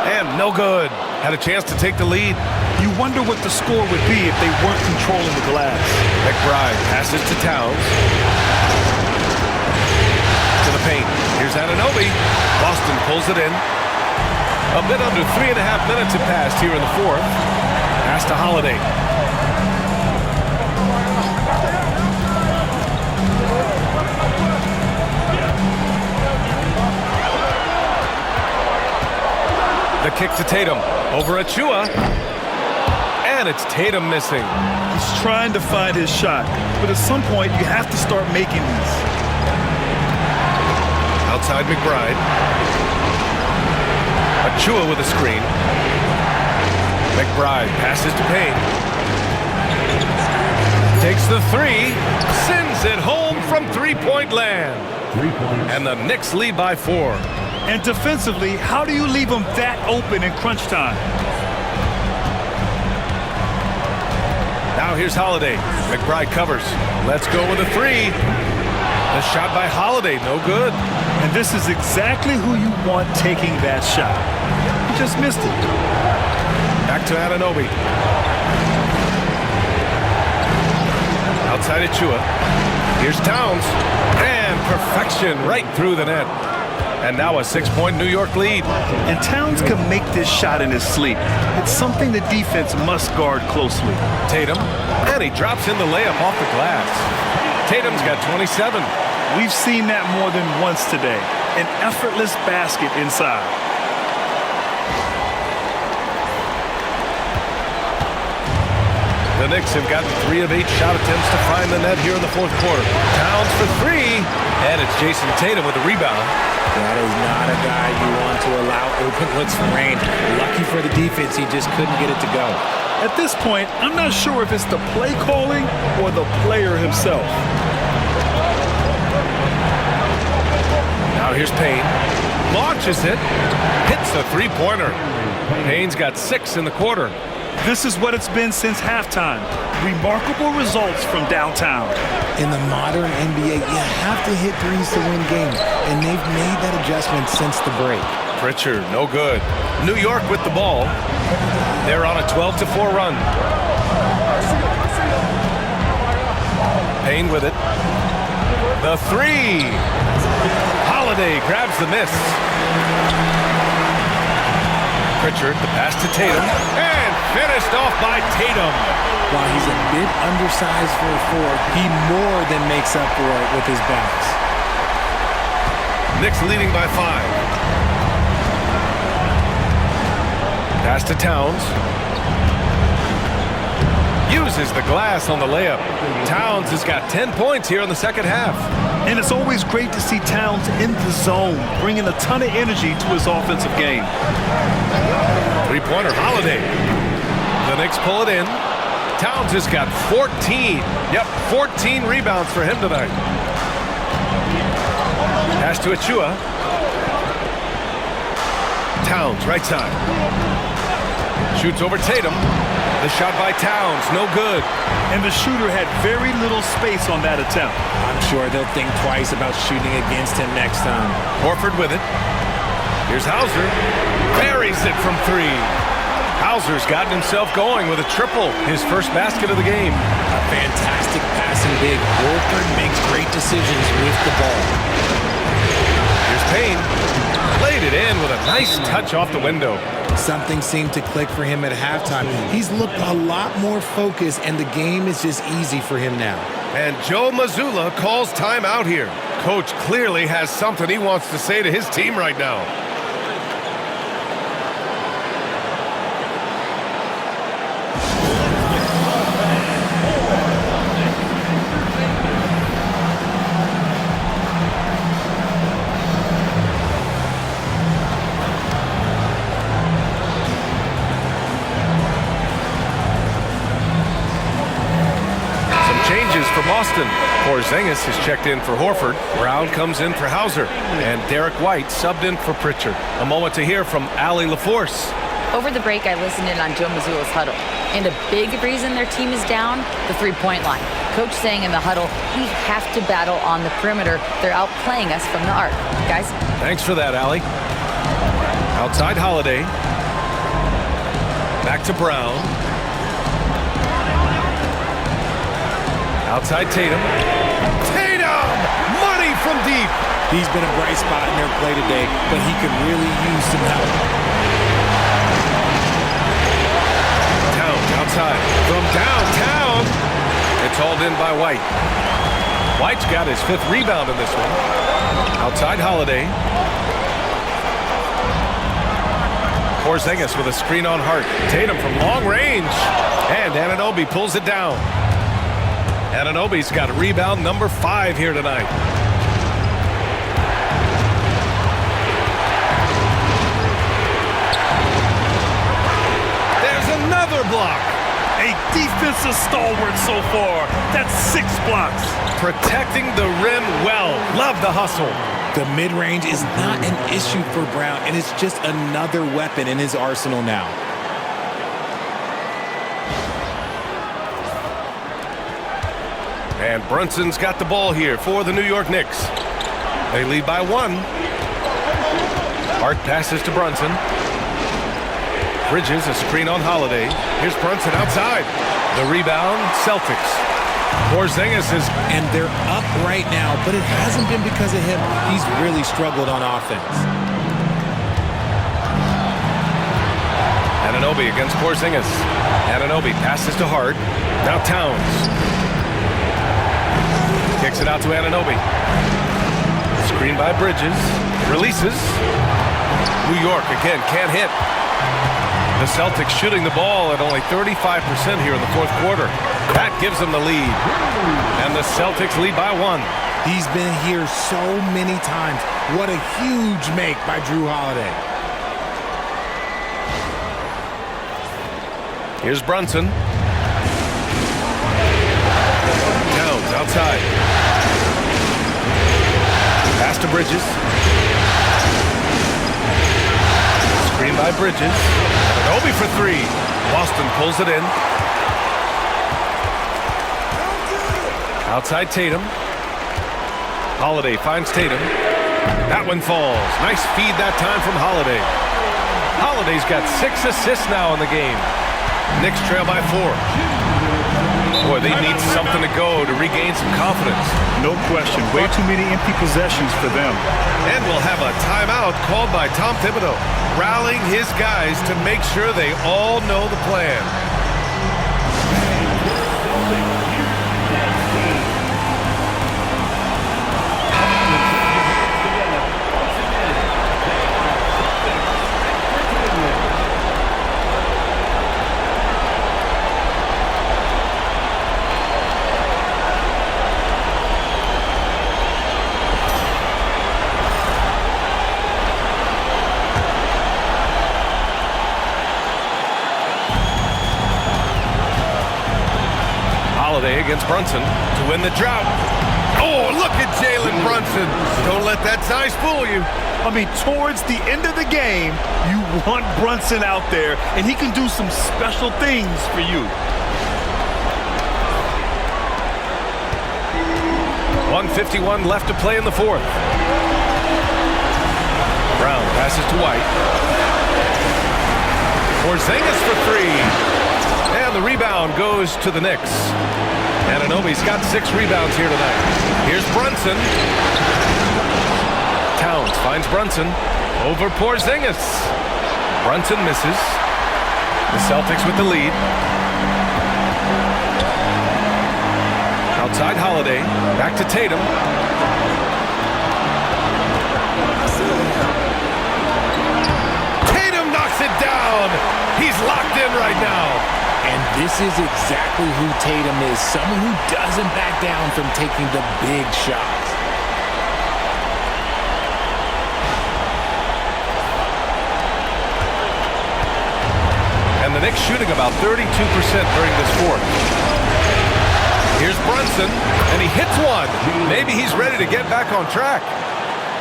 And no good. Had a chance to take the lead. You wonder what the score would be if they weren't controlling the glass. McBride passes to Towns. To the paint. Here's Anunoby. Boston pulls it in. A bit under 3.5 minutes have passed here in the fourth. Pass to Holiday. The kick to Tatum. Over Achua. And it's Tatum missing. He's trying to find his shot, but at some point you have to start making these. Outside McBride. Achua with a screen. McBride passes to Payne. Takes the three. Sends it home from three-point land. 3 points. And the Knicks lead by 4. And defensively, how do you leave them that open in crunch time? Now here's Holiday. McBride covers. Let's go with a three. The shot by Holiday, no good. And this is exactly who you want taking that shot. He just missed it. Back to Anunoby. Outside Achua. Here's Towns. And perfection right through the net. And now a 6-point New York lead. And Towns can make this shot in his sleep. It's something the defense must guard closely. Tatum. And he drops in the layup off the glass. Tatum's got 27. We've seen that more than once today. An effortless basket inside. The Knicks have gotten 3 of 8 shot attempts to find the net here in the fourth quarter. Towns for 3. And it's Jason Tatum with the rebound. That is not a guy you want to allow open looks for rain. Lucky for the defense, he just couldn't get it to go. At this point, I'm not sure if it's the play calling or the player himself. Now here's Payne. Launches it. Hits the three-pointer. Payne's got 6 in the quarter. This is what it's been since halftime. Remarkable results from downtown. In the modern NBA, you have to hit threes to win games, and they've made that adjustment since the break. Pritchard, no good. New York with the ball. They're on a 12-4 run. Payne with it. The three. Holiday grabs the miss. Pritchard, the pass to Tatum. And finished off by Tatum. While he's a bit undersized for a 4, he more than makes up for it with his bounce. Knicks leading by 5. Pass to Towns. Uses the glass on the layup. Towns has got 10 points here in the second half. And it's always great to see Towns in the zone, bringing a ton of energy to his offensive game. Three-pointer, Holiday. The Knicks pull it in. Towns has got 14. Yep, 14 rebounds for him tonight. Pass to Achua. Towns, right side. Shoots over Tatum. The shot by Towns, no good. And the shooter had very little space on that attempt. I'm sure they'll think twice about shooting against him next time. Horford with it. Here's Hauser. Buries it from 3. Hauser's gotten himself going with a triple, his first basket of the game. A fantastic passing big. Horford makes great decisions with the ball. Here's Payne. Played it in with a nice touch off the window. Something seemed to click for him at halftime. He's looked a lot more focused, and the game is just easy for him now. And Joe Mazzulla calls timeout here. Coach clearly has something he wants to say to his team right now. Boston. Porzingis is checked in for Horford. Brown comes in for Hauser. And Derek White subbed in for Pritchard. A moment to hear from Allie LaForce. Over the break, I listened in on Joe Mazzulla's huddle. And a big reason their team is down, the three-point line. Coach saying in the huddle, we have to battle on the perimeter. They're outplaying us from the arc. Guys? Thanks for that, Allie. Outside Holiday. Back to Brown. Outside Tatum. Tatum! Money from deep! He's been a bright spot in their play today, but he could really use some help. Towns outside. From downtown. It's hauled in by White. White's got his 5th rebound in this one. Outside Holiday. Porzingis with a screen on Hart. Tatum from long range. And Anunoby pulls it down. Anunoby's got rebound number 5 here tonight. There's another block. A defensive stalwart so far. That's 6 blocks. Protecting the rim well. Love the hustle. The mid-range is not an issue for Brown, and it's just another weapon in his arsenal now. And Brunson's got the ball here for the New York Knicks. They lead by 1. Hart passes to Brunson. Bridges, a screen on Holiday. Here's Brunson outside. The rebound, Celtics. Porzingis is... And they're up right now, but it hasn't been because of him. He's really struggled on offense. Anunoby against Porzingis. Anunoby passes to Hart. Now Towns. Kicks it out to Anunoby. Screen by Bridges. Releases. New York again can't hit. The Celtics shooting the ball at only 35% here in the 4th quarter. That gives them the lead. And the Celtics lead by 1. He's been here so many times. What a huge make by Drew Holiday. Here's Brunson. Towns outside. Pass to Bridges. Screen by Bridges. Obi for 3. Boston pulls it in. Outside Tatum. Holiday finds Tatum. That one falls. Nice feed that time from Holiday. Holiday's got 6 assists now in the game. Knicks trail by 4. Boy, they need something to go to regain some confidence. No question. Way too many empty possessions for them. And we'll have a timeout called by Tom Thibodeau, rallying his guys to make sure they all know the plan. Against Brunson to win the drought. Oh, look at Jalen Brunson. Don't let that size fool you. I mean, towards the end of the game, you want Brunson out there, and he can do some special things for you. 1:51 left to play in the 4th. Brown passes to White. Porzingis for 3. And the rebound goes to the Knicks. Anunoby's got 6 rebounds here tonight. Here's Brunson. Towns finds Brunson over Porzingis. Brunson misses. The Celtics with the lead. Outside Holiday. Back to Tatum. Tatum knocks it down. He's locked in right now. And this is exactly who Tatum is, someone who doesn't back down from taking the big shots. And the Knicks shooting about 32% during this 4th. Here's Brunson, and he hits one. Maybe he's ready to get back on track.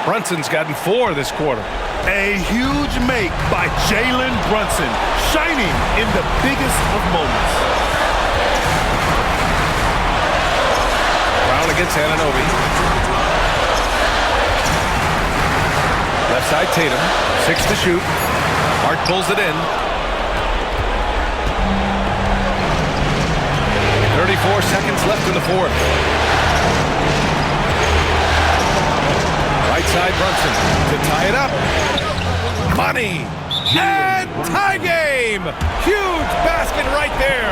Brunson's gotten 4 this quarter. A huge make by Jalen Brunson, shining in the biggest of moments. Brown against Anunoby. Left side Tatum, 6 to shoot. Hart pulls it in. 34 seconds left in the fourth. Right side Brunson to tie it up. Money! And tie game! Huge basket right there!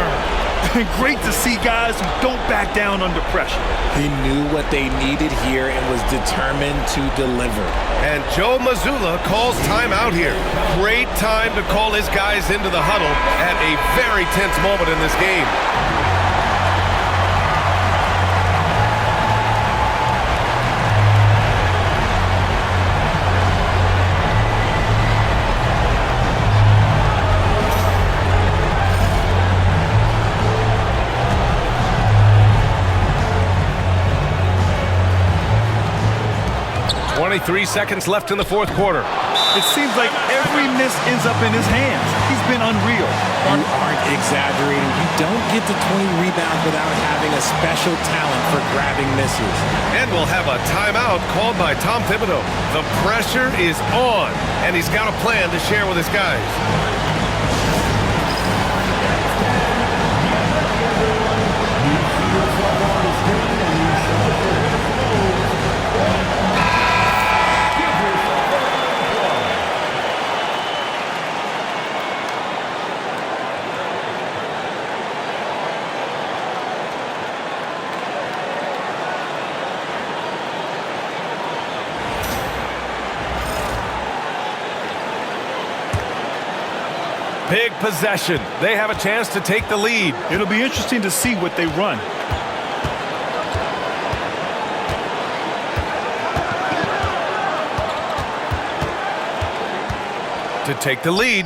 Great to see guys who don't back down under pressure. He knew what they needed here and was determined to deliver. And Joe Mazzulla calls timeout here. Great time to call his guys into the huddle at a very tense moment in this game. Three seconds left in the fourth quarter. It seems like every miss ends up in his hands. He's been unreal. You aren't exaggerating. You don't get to 20 rebounds without having a special talent for grabbing misses. And we'll have a timeout called by Tom Thibodeau. The pressure is on, and he's got a plan to share with his guys. Big possession. They have a chance to take the lead. It'll be interesting to see what they run. To take the lead.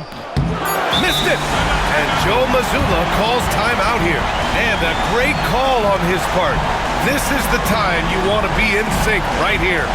Missed it! And Joe Mazzulla calls timeout here. And a great call on his part. This is the time you want to be in sync right here.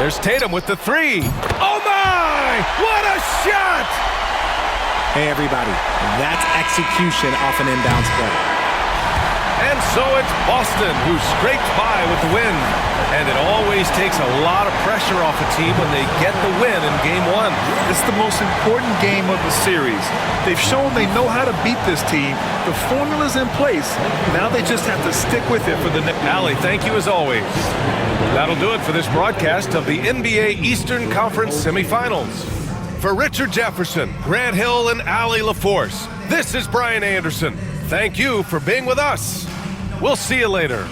There's Tatum with the 3. Oh my! What a shot! Hey everybody, that's execution off an inbounds play. And so it's Boston who scraped by with the win. And it always takes a lot of pressure off a team when they get the win in Game 1. It's the most important game of the series. They've shown they know how to beat this team. The formula's in place. Now they just have to stick with it for the next. Allie, thank you as always. That'll do it for this broadcast of the NBA Eastern Conference Semifinals. For Richard Jefferson, Grant Hill, and Allie LaForce, this is Brian Anderson. Thank you for being with us. We'll see you later.